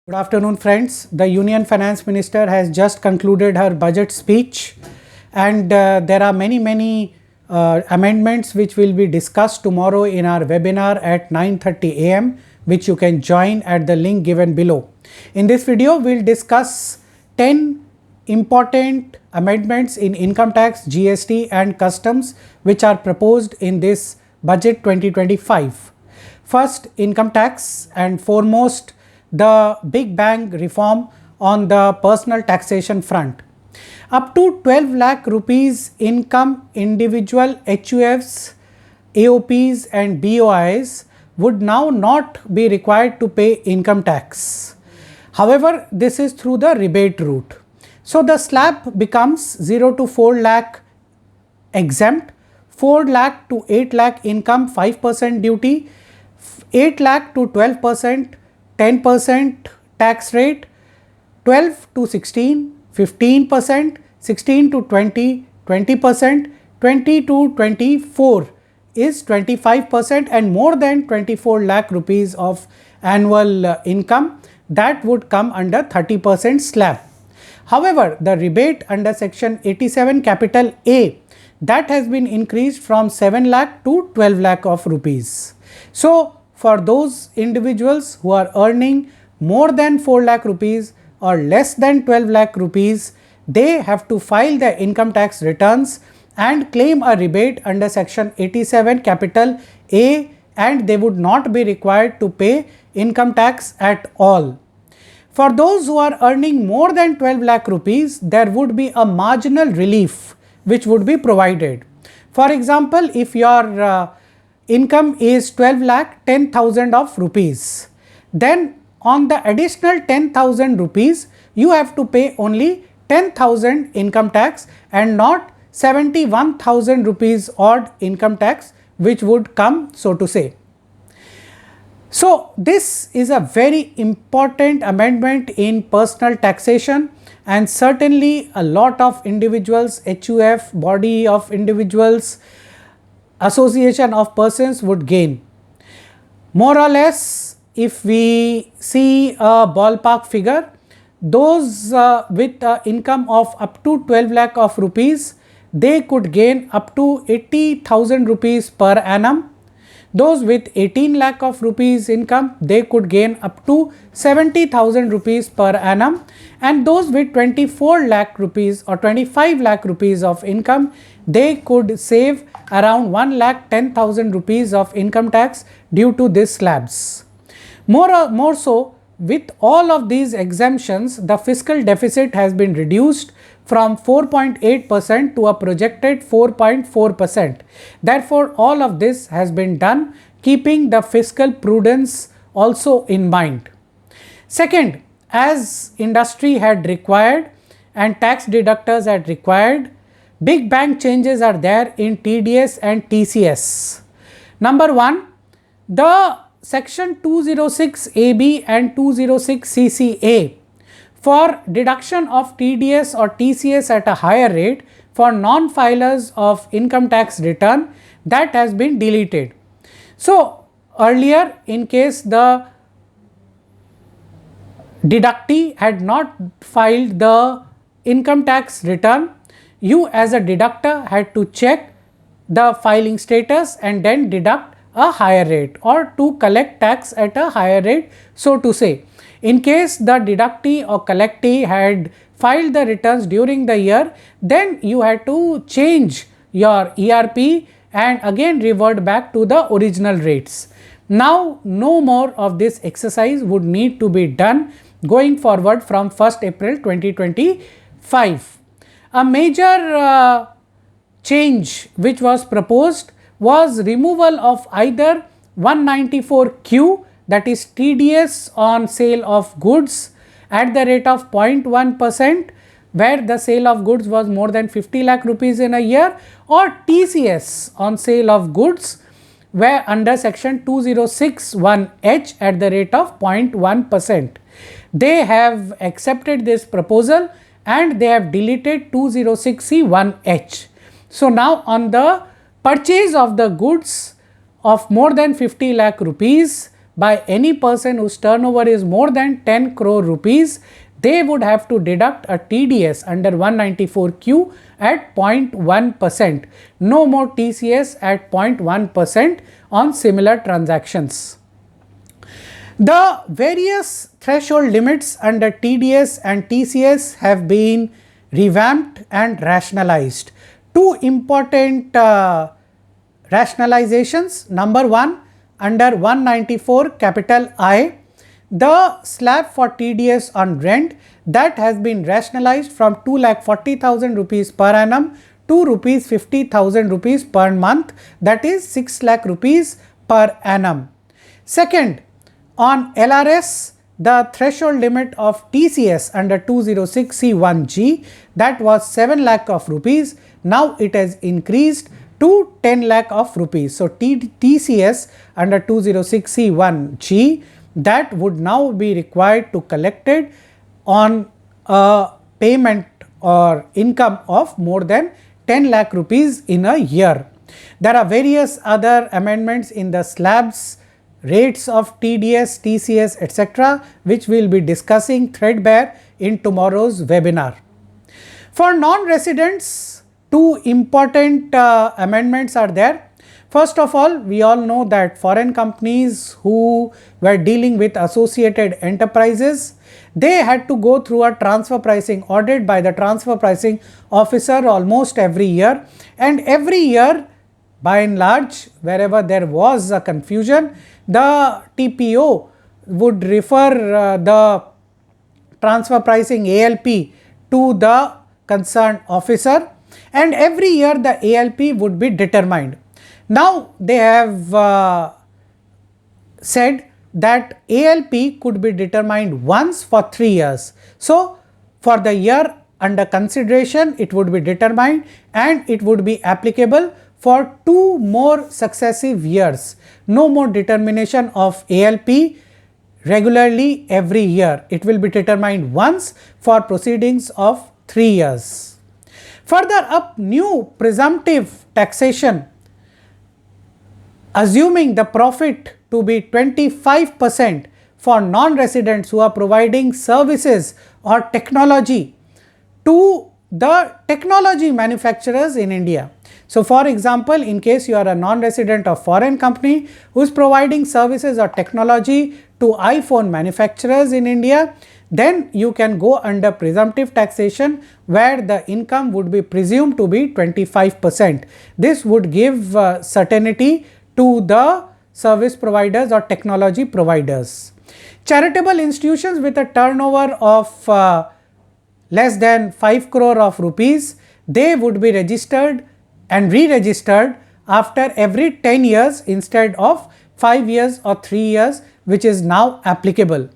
Good afternoon, friends. The Union Finance Minister has just concluded her budget speech, and there are many amendments which will be discussed tomorrow in our webinar at 9:30 a.m., which you can join at the link given below. In this video, we'll discuss 10 important amendments in income tax, GST and customs which are proposed in this budget 2025. First, income tax, and foremost the big bang reform on the personal taxation front. Up to 12 lakh rupees income individual HUFs, AOPs and BOIs would now not be required to pay income tax. However, this is through the rebate route. So the slab becomes 0 to 4 lakh exempt, 4 lakh to 8 lakh income 5% duty, 8 lakh to 12% 10% tax rate, 12 to 16 15%, 16 to 20 20%, 20 to 24 is 25%, and more than 24 lakh rupees of annual income, that would come under 30% slab. However, the rebate under section 87 capital A, that has been increased from 7 lakh to 12 lakh of rupees. So for those individuals who are earning more than 4 lakh rupees or less than 12 lakh rupees, they have to file their income tax returns and claim a rebate under section 87 capital A, and they would not be required to pay income tax at all. For those who are earning more than 12 lakh rupees, there would be a marginal relief which would be provided. For example, if your income is 12 lakh 10,000 of rupees, then on the additional 10,000 rupees you have to pay only 10,000 income tax and not 71,000 rupees odd income tax which would come, so to say. So this is a very important amendment in personal taxation, and certainly a lot of individuals, HUF, body of individuals, association of persons would gain. More or less, if we see a ballpark figure, those with income of up to 12 lakh of rupees, they could gain up to 80,000 rupees per annum. Those with 18 lakh of rupees income, they could gain up to 70,000 rupees per annum, and those with 24 lakh rupees or 25 lakh rupees of income, they could save around 1 lakh 10,000 rupees of income tax due to these slabs. More so, with all of these exemptions, the fiscal deficit has been reduced from 4.8% to a projected 4.4%. Therefore, all of this has been done keeping the fiscal prudence also in mind. Second, as industry had required and tax deductors had required, big bang changes are there in TDS and TCS. Number one, the section 206 AB and 206 CCA for deduction of TDS or TCS at a higher rate for non-filers of income tax return, that has been deleted. So earlier, in case the deductee had not filed the income tax return, you as a deductor had to check the filing status and then deduct a higher rate or to collect tax at a higher rate, so to say. In case the deductee or collectee had filed the returns during the year, then you had to change your ERP and again revert back to the original rates. Now, no more of this exercise would need to be done going forward from 1st April 2025. A major change which was proposed was removal of either 194Q, that is TDS on sale of goods at the rate of 0.1%, where the sale of goods was more than 50 lakh rupees in a year, or TCS on sale of goods where under section 2061H at the rate of 0.1%. They have accepted this proposal and they have deleted 206C1H. So now on the purchase of the goods of more than 50 lakh rupees, by any person whose turnover is more than 10 crore rupees, they would have to deduct a TDS under 194Q at 0.1%. No more TCS at 0.1% on similar transactions. The various threshold limits under TDS and TCS have been revamped and rationalized. Two important rationalizations. Number one, under 194 capital I, the slab for TDS on rent, that has been rationalized from 2,40,000 rupees per annum to ₹50,000 rupees per month, that is 6 lakh rupees per annum. Second, on LRS, the threshold limit of TCS under 206C1G, that was 7 lakh of rupees. Now it has increased to 10 lakh of rupees. So TCS under 206C1G, that would now be required to collected on a payment or income of more than 10 lakh rupees in a year. There are various other amendments in the slabs, rates of TDS, TCS, etc., which we will be discussing threadbare in tomorrow's webinar. For non-residents, two important amendments are there. First of all, we all know that foreign companies who were dealing with associated enterprises, they had to go through a transfer pricing audit by the transfer pricing officer almost every year, and every year, by and large, wherever there was a confusion, the TPO would refer the transfer pricing ALP to the concerned officer, and every year the ALP would be determined. Now they have said that ALP could be determined once for 3 years. So for the year under consideration, it would be determined and it would be applicable for 2 more successive years. No more determination of ALP regularly every year. It will be determined once for proceedings of 3 years. Further up, new presumptive taxation, assuming the profit to be 25% for non-residents who are providing services or technology to the technology manufacturers in India. So for example, in case you are a non-resident of foreign company who is providing services or technology to iPhone manufacturers in India, then you can go under presumptive taxation where the income would be presumed to be 25%. This would give certainty to the service providers or technology providers. Charitable institutions with a turnover of less than 5 crore of rupees, they would be registered and re-registered after every 10 years instead of 5 years or 3 years, which is now applicable.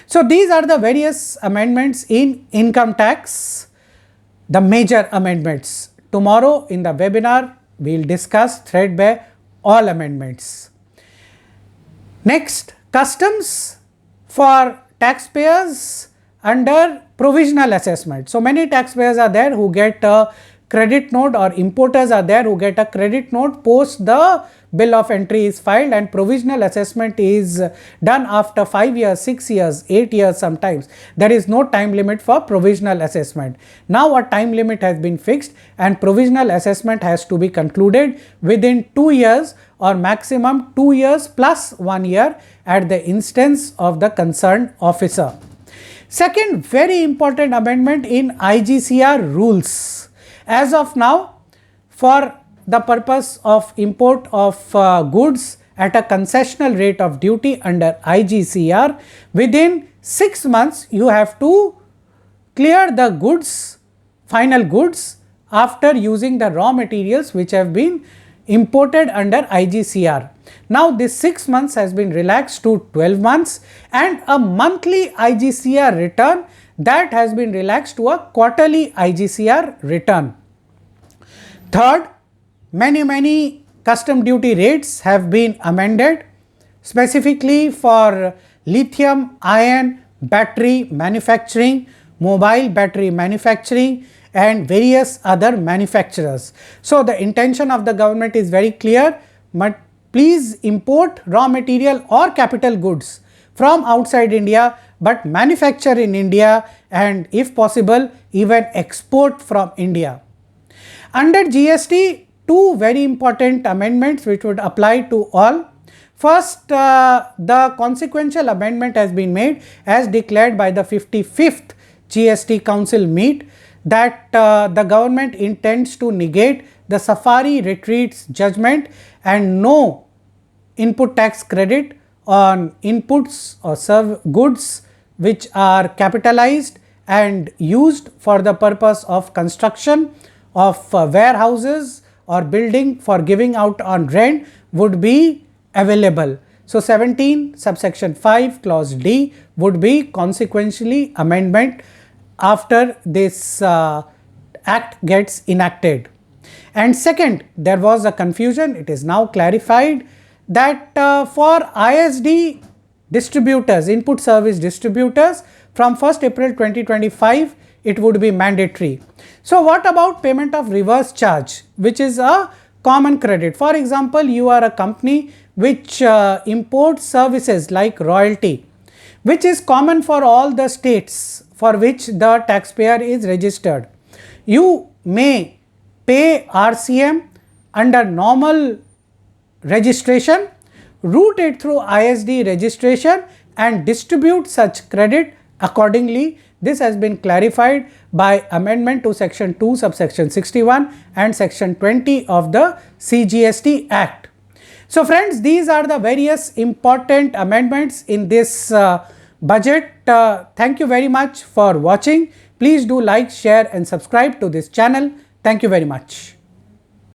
So these are the various amendments in income tax, the major amendments. Tomorrow in the webinar, we will discuss threadbare all amendments. Next, customs for taxpayers under provisional assessment. So many taxpayers are there who get a credit note, or importers are there who get a credit note post the bill of entry is filed, and provisional assessment is done after 5 years, 6 years, 8 years sometimes. There is no time limit for provisional assessment. Now a time limit has been fixed and provisional assessment has to be concluded within 2 years or maximum 2 years plus 1 year at the instance of the concerned officer. Second very important amendment in IGCR rules. As of now, for the purpose of import of goods at a concessional rate of duty under IGCR, within 6 months you have to clear the goods, final goods, after using the raw materials which have been imported under IGCR. Now this 6 months has been relaxed to 12 months, and a monthly IGCR return that has been relaxed to a quarterly IGCR return. Third, many custom duty rates have been amended specifically for lithium ion battery manufacturing, mobile battery manufacturing and various other manufacturers. So the intention of the government is very clear, but please import raw material or capital goods from outside India, but manufacture in India, and if possible even export from India. Under GST, two very important amendments which would apply to all. First, the consequential amendment has been made as declared by the 55th GST Council meet, that the government intends to negate the Safari Retreats judgment and no input tax credit on inputs or goods which are capitalized and used for the purpose of construction of warehouses or building for giving out on rent would be available. So, 17 subsection 5 clause D would be consequentially amendment after this act gets enacted. And second, there was a confusion, it is now clarified that for ISD distributors, input service distributors, from 1st April 2025 it would be mandatory. So, what about payment of reverse charge, which is a common credit? For example, you are a company which imports services like royalty, which is common for all the states for which the taxpayer is registered. You may pay RCM under normal registration, route it through ISD registration and distribute such credit accordingly. This has been clarified by amendment to section 2 subsection 61 and section 20 of the CGST Act. So, friends, these are the various important amendments in this budget. Thank you very much for watching. Please do like, share and subscribe to this channel. Thank you very much.